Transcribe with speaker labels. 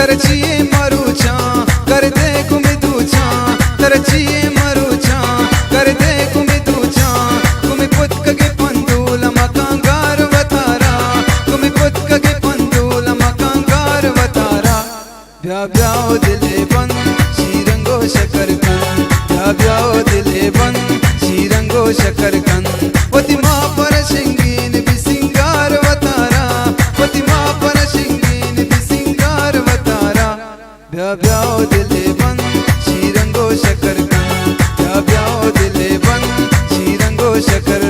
Speaker 1: तरचिए मरुचा कर दे कुमिदुचा तरचिए मरुचा कर दे कुमिदुचा कुमि पुत्कगे पंदूल मकांगार वतारा कुमि पुत्कगे पंदूल मकांगार वतारा ब्या ब्याओ दिले बन शीरंगो शकरकन ब्या ब्याओ दिले बन शीरंगो शकरकन वती माँ पर शिंगीन भी सिंगार वतारा वती माँ पर शिंगीन भी सिंगार वतारा ब्या ब्याओ दिले बन शीरंगो शकरकन ब्या ब्याओ दिले बन शीरंगो शकरकन।